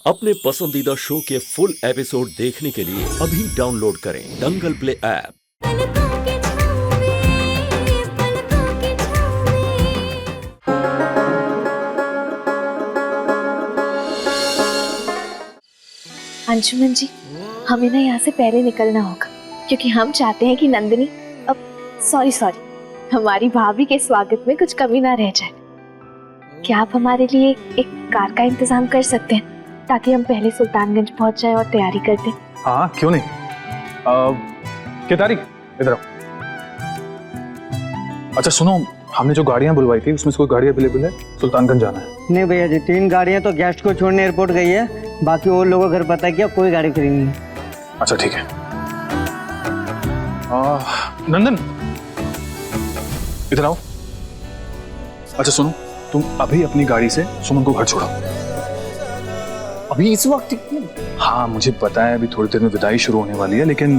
अपने पसंदीदा शो के फुल एपिसोड देखने के लिए अभी डाउनलोड करें दंगल प्ले ऐप। अंशुमन जी, हमें ना यहाँ से पहले निकलना होगा क्योंकि हम चाहते हैं कि नंदिनी सॉरी हमारी भाभी के स्वागत में कुछ कमी ना रह जाए। क्या आप हमारे लिए एक कार का इंतजाम कर सकते हैं ताकि हम पहले सुल्तानगंज पहुंच जाए और तैयारी कर दें? हाँ, क्यों नहीं। क्या तारीख? इधर आओ। अच्छा सुनो, हमने जो गाड़ियां बुलवाई थी उसमें से कोई गाड़ी अवेलेबल है? सुल्तानगंज जाना है। नहीं भैया जी, 3 गाड़ियां तो गेस्ट को छोड़ने एयरपोर्ट गई है, बाकी और लोगों को घर पता है क्या, कोई गाड़ी फ्री नहीं है। अच्छा ठीक है। नंदन इधर आओ। अच्छा सुनो, तुम अभी अपनी गाड़ी से सुमन को घर छोड़ो। अभी इस वक्त? हाँ मुझे पता है अभी थोड़ी देर में विदाई शुरू होने वाली है, लेकिन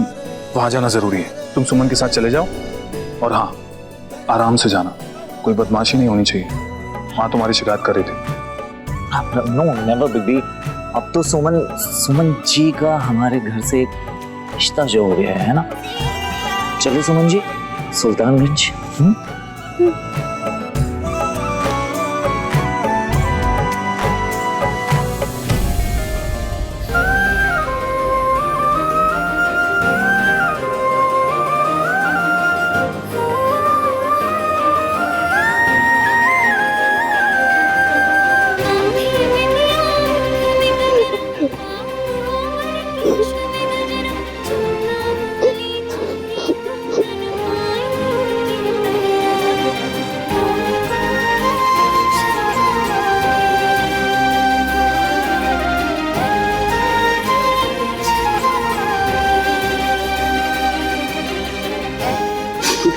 वहां जाना जरूरी है। तुम सुमन के साथ चले जाओ और हाँ आराम से जाना, कोई बदमाशी नहीं होनी चाहिए। वहां तुम्हारी शिकायत कर रही थी। नो नेवर बेबी, अब तो सुमन जी का हमारे घर से एक रिश्ता जो हो गया है ना। चलो सुमन जी, सुल्तानगंज।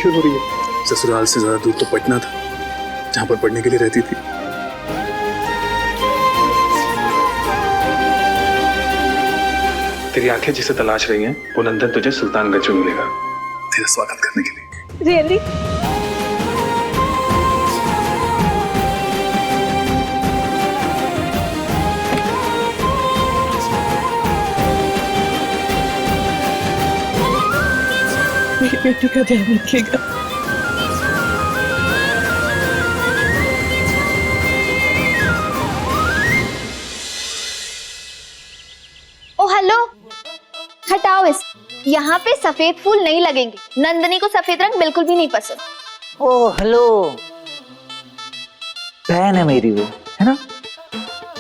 क्यों हो रही है? ससुराल से ज्यादा दूर तो पटना था जहां पर पढ़ने के लिए रहती थी। तेरी आंखें जिसे तलाश रही हैं वो नंदन तुझे सुल्तानगंज में मिलेगा तेरा स्वागत करने के लिए। रियली? मेरे बेटे का ध्यान रखिएगा। ओ हेलो, हटाओ इस। यहाँ पे सफेद फूल नहीं लगेंगे। नंदिनी को सफेद रंग बिल्कुल भी नहीं पसंद। ओ हेलो, बहन है मेरी वो, है ना।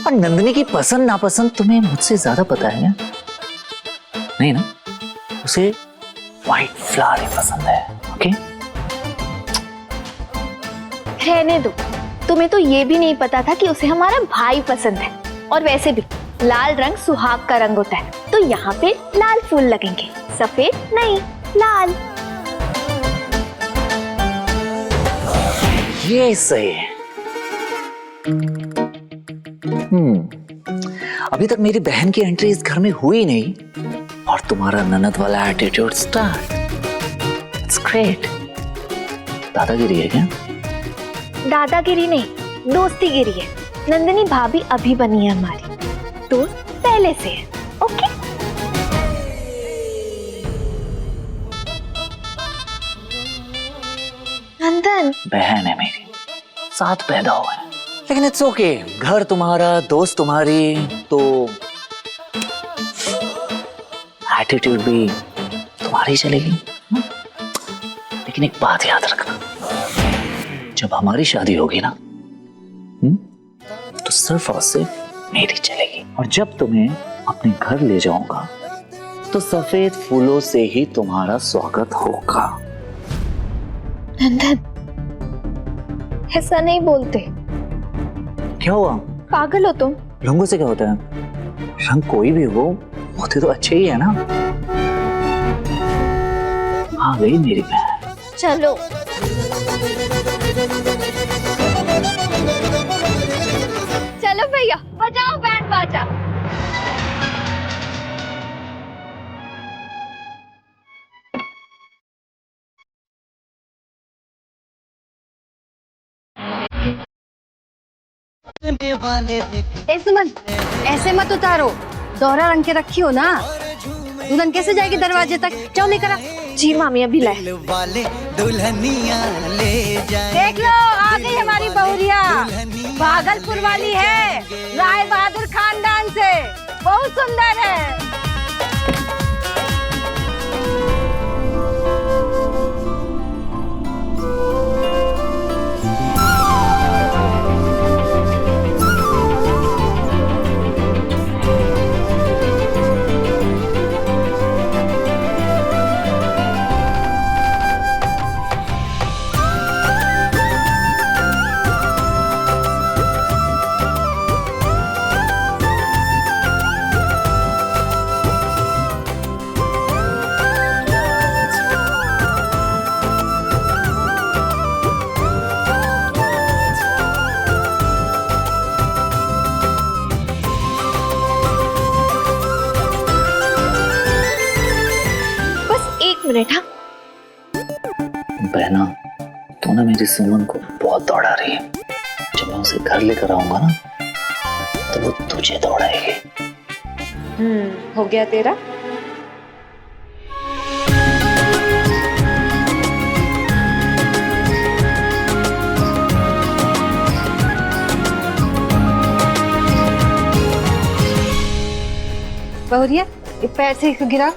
और नंदिनी की पसंद नापसंद तुम्हें मुझसे ज्यादा पता है ना? नहीं ना? उसे व्हाइट फ्लावर पसंद है। ओके, रहने दो। तुम्हें तो ये भी नहीं पता था कि उसे हमारा भाई पसंद है। और वैसे भी लाल रंग सुहाग का रंग होता है, तो यहाँ पे लाल फूल लगेंगे, सफेद नहीं, लाल। ये सही है। अभी तक मेरी बहन की एंट्री इस घर में हुई नहीं और तुम्हारा ननद वाला एटीट्यूड स्टार्ट। It's great. दादागिरी है क्या? दादागिरी नहीं, दोस्तीगिरी है। नंदिनी भाभी अभी बनी है हमारी, दोस्त पहले से है। ओके? नंदन बहन है मेरी, साथ पैदा हुए हैं, लेकिन इट्स ओके। घर तुम्हारा, दोस्त तुम्हारी, तो एटीट्यूड भी तुम्हारी चलेगी। लेकिन एक बात याद रखना, जब हमारी शादी होगी ना, तो सिर्फ और सिर्फ मेरी चलेगी। और जब तुम्हें अपने घर ले जाऊंगा तो सफेद फूलों से ही तुम्हारा स्वागत होगा। नंदन, ऐसा नहीं बोलते। क्या हुआ? पागल हो तुम। रंगों से क्या होता है? रंग कोई भी हो, होते तो अच्छे ही है ना। आ गई मेरी बहन। चलो। चलो भैया, बजाओ बैंड बाजा। ए सुमन, ऐसे मत उतारो, दोहरा रंग के रखी हो ना। दुल्हन कैसे जाएगी दरवाजे तक? जाओ लेकर आ। जी मामी अभी लाए। देख लो आ गई हमारी बहुरिया, भागलपुर वाली है, राय बहादुर खानदान से, बहुत सुंदर है। मिनट। हाँ बहना, तू ना मेरी सुमन को बहुत दौड़ा रही है। जब मैं उसे घर लेकर आऊंगा ना तो वो तुझे दौड़ाएगी। हो गया तेरा। बहुरिया पैर से गिरा।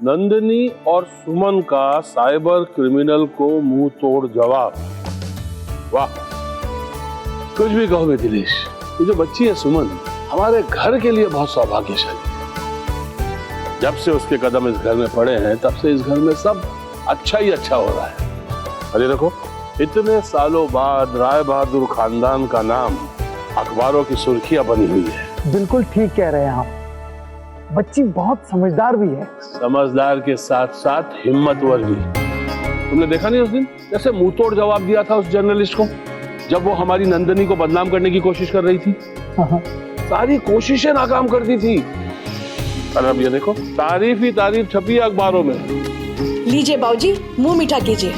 नंदिनी और सुमन का साइबर क्रिमिनल को मुंह तोड़ जवाब। वाह, कुछ भी कहो मिथिलेश, ये जो बच्ची है सुमन हमारे घर के लिए बहुत सौभाग्यशाली है। जब से उसके कदम इस घर में पड़े हैं तब से इस घर में सब अच्छा ही अच्छा हो रहा है। अरे देखो, इतने सालों बाद राय बहादुर खानदान का नाम अखबारों की सुर्खियां बनी हुई है। बिल्कुल ठीक कह रहे हैं आप, बच्ची बहुत समझदार भी है। समझदार के साथ साथ हिम्मतवर भी। तुमने देखा नहीं उस दिन जैसे मुंह तोड़ जवाब दिया था उस जर्नलिस्ट को, जब वो हमारी नंदिनी को बदनाम करने की कोशिश कर रही थी। सारी कोशिशें नाकाम कर दी थी। और अब ये देखो, तारीफ ही तारीफ छपी है अखबारों में। लीजिए बाबूजी, मुंह मीठा कीजिए।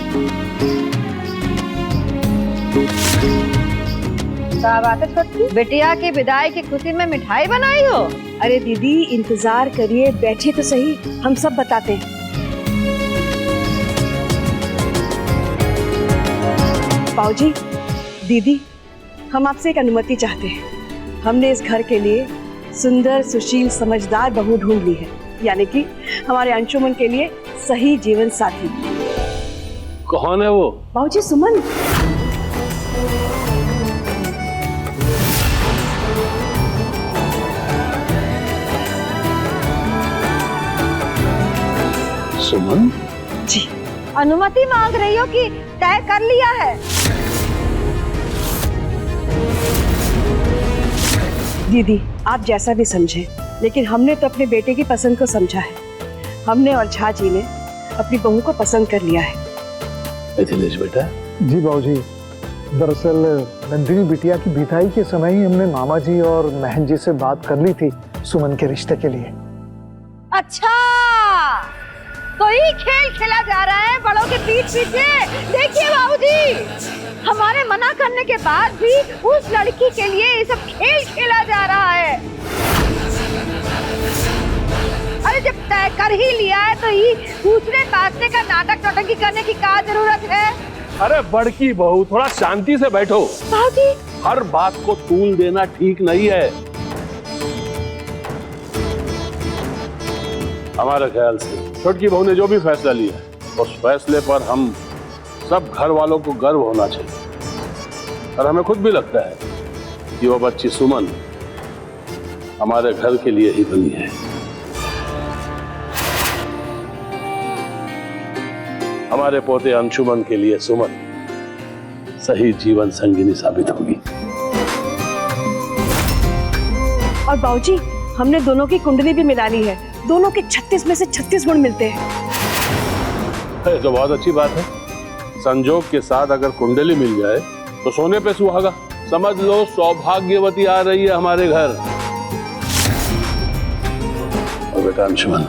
क्या बात है छोटकी, बिटिया की विदाई की खुशी में मिठाई बनाई हो? अरे दीदी इंतजार करिए, बैठिए तो सही, हम सब बताते हैं। बाबूजी, दीदी, हम आपसे एक अनुमति चाहते हैं। हमने इस घर के लिए सुंदर, सुशील, समझदार बहू ढूंढ ली है, यानी कि हमारे अंशुमन के लिए सही जीवन साथी। कौन है वो? बाबूजी सुमन। सुमन जी। अनुमति मांग रही हो कि तय कर लिया है? दीदी आप जैसा भी समझे, लेकिन हमने तो अपने बेटे की पसंद को समझा है। हमने और झा जी ने अपनी बहू को पसंद कर लिया है। मिथिलेश बेटा। जी बाबूजी, दरअसल नंदिनी बिटिया की विदाई के समय ही हमने मामा जी और महन जी से बात कर ली थी सुमन के रिश्ते के लिए। अच्छा, तो ये खेल खेला जा रहा है बड़ों के पीठ पीछे। देखिए बाबूजी, हमारे मना करने के बाद भी उस लड़की के लिए ये सब खेल खेला जा रहा है। अरे जब तय कर ही लिया है तो ये दूसरे बातने का नाटक नौटंकी करने की क्या जरूरत है? अरे बड़की बहू, थोड़ा शांति से बैठो। बाबूजी, हर बात को तूल देना ठीक नहीं है। हमारे ख्याल से छोटकी बहू ने जो भी फैसला लिया है उस फैसले पर हम सब घर वालों को गर्व होना चाहिए। और हमें खुद भी लगता है कि वो बच्ची सुमन हमारे घर के लिए ही बनी है। हमारे पोते अंशुमन के लिए सुमन सही जीवन संगिनी साबित होगी। और बाबूजी, हमने दोनों की कुंडली भी मिला ली है। दोनों के 36 में से 36 गुण मिलते हैं। ये तो बहुत अच्छी बात है। संजोग के साथ अगर कुंडली मिल जाए तो सोने पे सुहागा। समझ लो सौभाग्यवती आ रही है हमारे घर। और बेटा अंशुमन,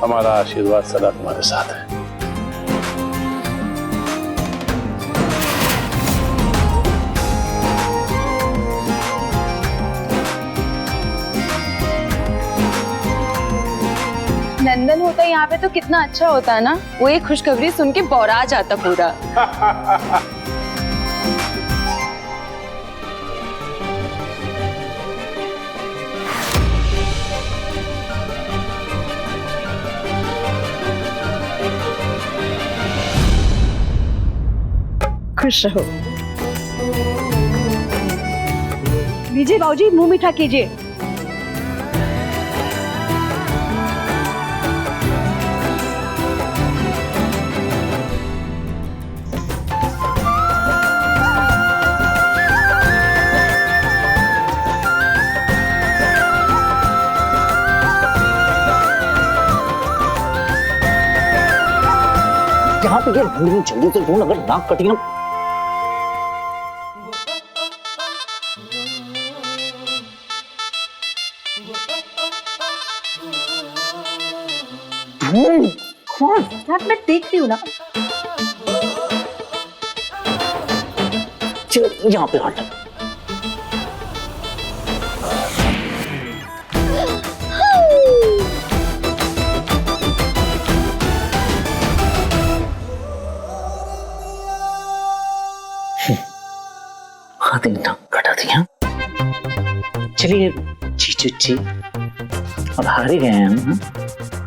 हमारा आशीर्वाद सदा तुम्हारे साथ है। नंदन होता यहाँ पे तो कितना अच्छा होता है ना। वो एक खुशखबरी सुन के बौरा जाता पूरा। खुश रहो। लीजिए बाबूजी, मुंह मीठा कीजिए। यहाँ पे ये नंदिनी जल्दी से ढूंढ, अगर नाक कटी ना। मैं देख रही हूँ ना। चल यहाँ पे हट। आधी नाक कटा दिया। चलिए जीजू जी, अब हार ही गए हैं हम,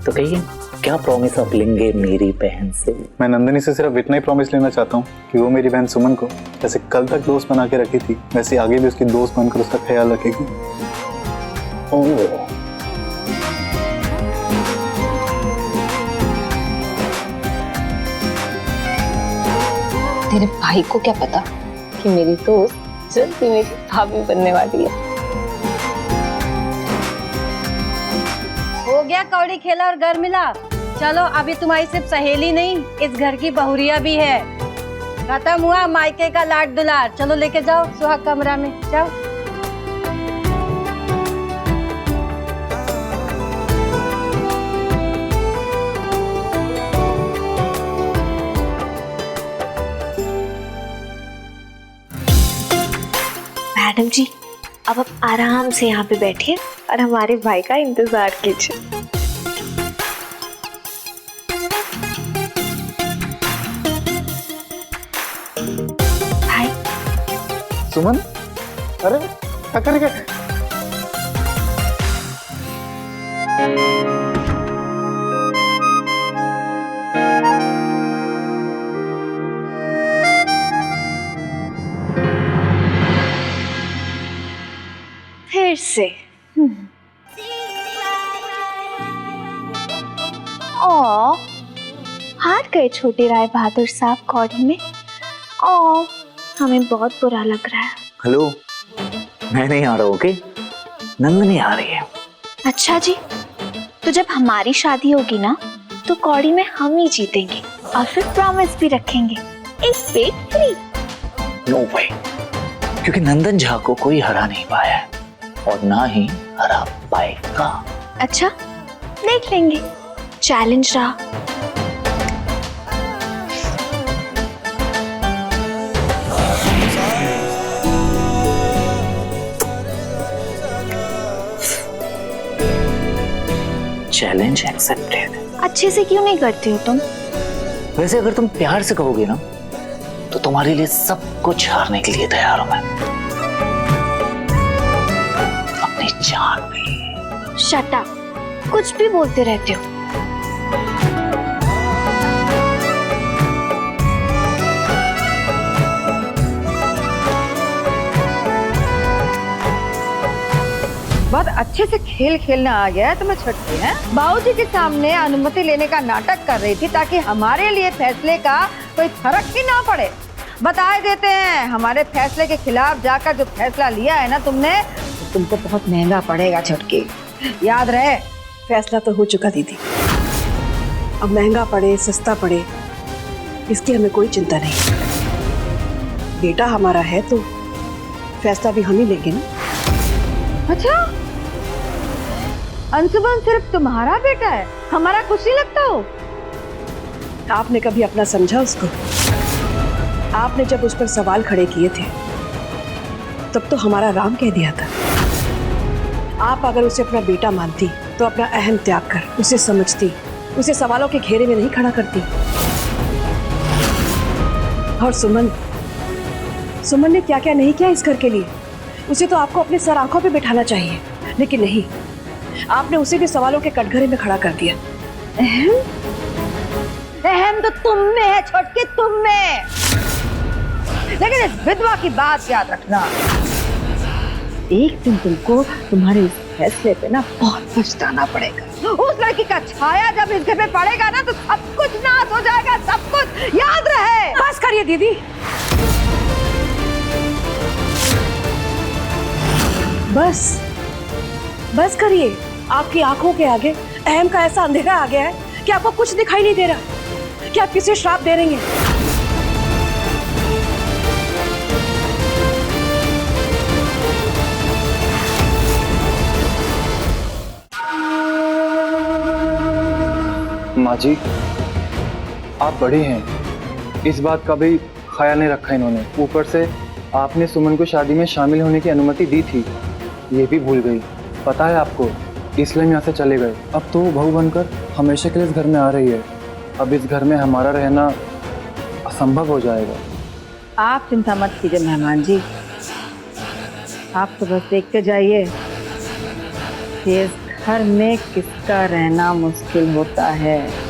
तो कहिए क्या प्रॉमिस आप लेंगे मेरी बहन से? मैं नंदिनी से सिर्फ इतना ही प्रॉमिस लेना चाहता हूँ कि वो मेरी बहन सुमन को जैसे कल तक दोस्त बना के रखी थी वैसे आगे भी उसकी दोस्त बनकर उसका ख्याल रखेगी। ओह, तेरे भाई को क्या पता कि मेरी दोस्त जल्दी मेरी भाभी बनने वाली है। हो गया कौड़ी खेला और घर मिला। चलो अभी तुम्हारी सिर्फ सहेली नहीं, इस घर की बहुरिया भी है। खत्म हुआ मायके का लाड दुलार। चलो लेके जाओ सुहाग कमरा में, जाओ। मैडम जी, अब आप आराम से यहाँ पे बैठिए और हमारे भाई का इंतजार कीजिए। भाई, सुमन, अरे क्या करेंगे? फिर से ओ, हार गए छोटे राय बहादुर साहब कौड़ी में। ओ, हमें बहुत बुरा लग रहा है। हेलो, मैं नहीं आ रहा हूँ, ओके? नंदिनी आ रही है। अच्छा जी, तो जब हमारी शादी होगी ना तो कौड़ी में हम ही जीतेंगे और फिर प्रॉमिस भी रखेंगे, एक पेट फ्री। नो वे, क्योंकि नंदन झा को कोई हरा नहीं पाया है और ना ही हरा पाएगा। अच्छा, देख लेंगे, चैलेंज रहा। Challenge accepted. अच्छे से क्यों नहीं करते हो तुम? वैसे अगर तुम प्यार से कहोगे ना तो तुम्हारे लिए सब कुछ हारने के लिए तैयार हूं मैं, अपनी जान भी। शट अप, कुछ भी बोलते रहते हो। बहुत अच्छे से खेल खेलना आ गया है तुम्हें छुटकी है। बाबूजी के सामने अनुमति लेने का नाटक कर रही थी ताकि हमारे लिए फैसले का कोई फर्क ही ना पड़े। बता देते हैं, हमारे फैसले के खिलाफ जाकर जो फैसला लिया है ना तुमने, तो तुमको बहुत महंगा पड़ेगा छुटकी, याद रहे। फैसला तो हो चुका दीदी, अब महंगा पड़े सस्ता पड़े इसकी हमें कोई चिंता नहीं। बेटा हमारा है तो फैसला भी हम ही लेंगे ना। अच्छा, अंशुमन सिर्फ तुम्हारा बेटा है, हमारा कुछ नहीं लगता हो? आपने कभी अपना समझा उसको? आपने जब उस पर सवाल खड़े किए थे तब तो हमारा राम कह दिया था। आप अगर उसे अपना बेटा मानती तो अपना अहम त्याग कर उसे समझती, उसे सवालों के घेरे में नहीं खड़ा करती। और सुमन ने क्या क्या नहीं किया इस घर के लिए, उसे तो आपको अपने सर आंखों पे बिठाना चाहिए, लेकिन नहीं, आपने उसे भी सवालों के कटघरे में खड़ा कर दिया। अहम तो तुम में है छोटके, तुम में। लेकिन इस विधवा की बात याद रखना, एक दिन तुमको तुम्हारे इस फैसले पे ना बहुत पछताना पड़ेगा। उस लड़की का छाया जब इस घर में पड़ेगा ना तो सब कुछ नाश हो जाएगा, सब कुछ, याद रहे। बस करिए दीदी, बस करिए। आपकी आंखों के आगे अहम का ऐसा अंधेरा आ गया है कि आपको कुछ दिखाई नहीं दे रहा कि आप किसे श्राप दे रही हैं। माँ जी, आप बड़ी हैं, इस बात का भी ख्याल नहीं रखा इन्होंने। ऊपर से आपने सुमन को शादी में शामिल होने की अनुमति दी थी, ये भी भूल गई। पता है आपको, इसलिए यहाँ से चले गए। अब तो बहू बनकर हमेशा के लिए इस घर में आ रही है। अब इस घर में हमारा रहना असंभव हो जाएगा। आप चिंता मत कीजिए मेहमान जी, आप तो बस देखते जाइए कि इस घर में किसका रहना मुश्किल होता है।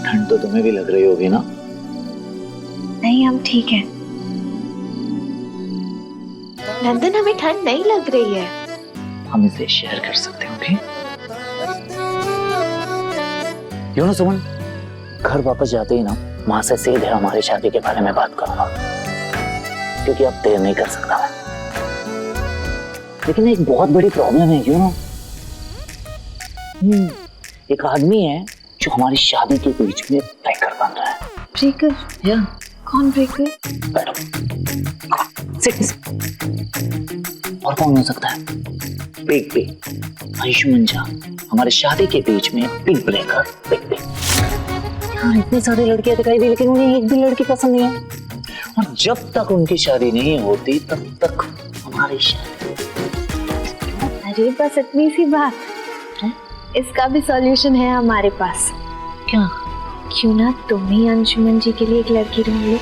ठंड तो तुम्हें भी लग रही होगी ना? नहीं, हम ठीक हैं। नंदन, हमें ठंड नहीं लग रही है। हम इसे शेयर कर सकते हैं, ओके? यू नो सुमन, घर वापस जाते ही ना माँ से सीधे हमारी शादी के बारे में बात करूंगा, क्योंकि अब देर नहीं कर सकता मैं। लेकिन एक बहुत बड़ी प्रॉब्लम है, यू नो। एक आदमी है जो हमारी शादी के बीच में ब्रेकर बन रहा है। ब्रेकर? या कौन ब्रेकर? बैठो, और कौन हो सकता है? बिग बी, अंशुमन झा, हमारे शादी के बीच में बिग ब्रेकर, बिग बी। हाँ, इतनी सारी लड़कियां दिखाई दी लेकिन उन्हें एक भी लड़की पसंद नहीं है, और जब तक उनकी शादी नहीं होती तब तक हमारी शादी। अरे बस इतनी सी बात है? इसका भी सॉल्यूशन है हमारे पास। क्या? क्यों ना तुम ही अंशुमन जी के लिए एक लड़की ढूंढ लो।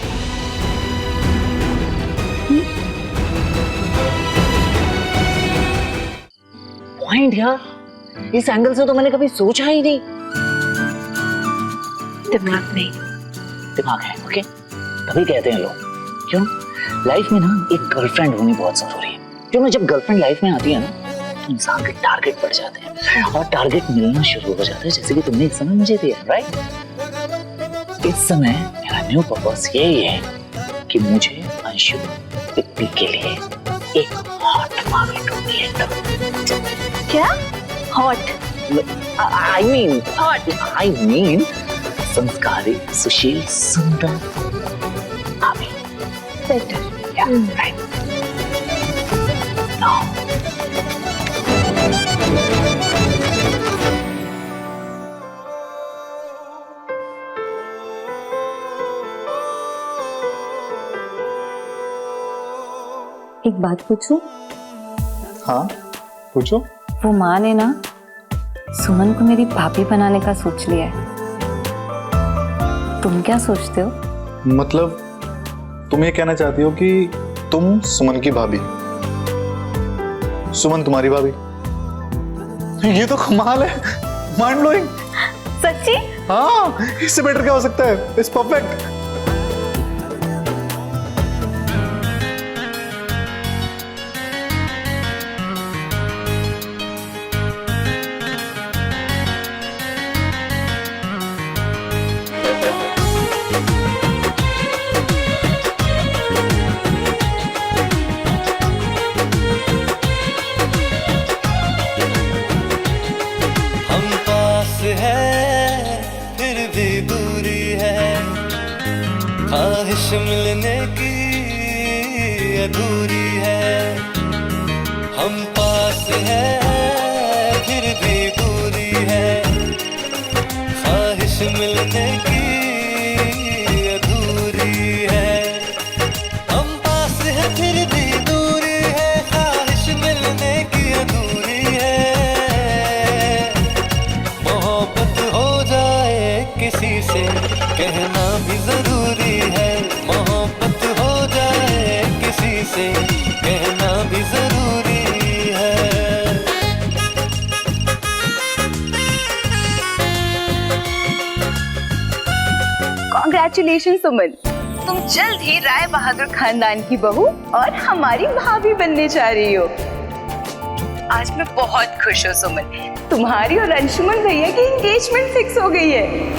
पॉइंट यार, इस एंगल से तो मैंने कभी सोचा ही नहीं। दिमाग नहीं, दिमाग है, ओके? तभी कहते हैं लोग, क्यों लाइफ में ना एक गर्लफ्रेंड होनी बहुत जरूरी है। क्यों ना जब गर्लफ्रेंड लाइफ में आती है ना तो इंसान के टारगेट बढ़ जाते हैं और टारगेट मिलना शुरू हो जाता है, जैसे कि तुमने इस समय मुझे दिया, राइट? इस समय मेरा न्यू पर्पस यही है कि मुझे अंशु पिप्पी के लिए एक हॉट मार्केट ढूंढनी है। क्या हॉट? I mean संस्कारी, सुशील, सुंदर भाभी। बेटर। Yeah, right. Now. एक बात पूछूं? हाँ पूछो। वो माँ ने ना सुमन को मेरी भाभी बनाने का सोच लिया है। तुम क्या सोचते हो? मतलब तुम ये कहना चाहती हो कि तुम सुमन की भाभी, सुमन तुम्हारी भाभी? ये तो कमाल है, माइंड ब्लोइंग। सच्ची? हाँ, इससे बेटर क्या हो सकता है? It's perfect. ख्वाहिश मिलने की अधूरी है, हम पास हैं फिर भी दूरी है, ख्वाहिश मिलने की अधूरी है, हम पास हैं फिर भी दूरी है, ख्वाहिश मिलने की अधूरी है, मोहब्बत हो जाए किसी से कहना भी जरूरी है, मोहब्बत हो जाए किसी से कहना भी जरूरी है। कॉन्ग्रेचुलेशन सुमन, तुम जल्द ही राय बहादुर खानदान की बहू और हमारी भाभी बनने जा रही हो। आज मैं बहुत खुश हूँ सुमन, तुम्हारी और अंशुमन भैया की एंगेजमेंट फिक्स हो गई है।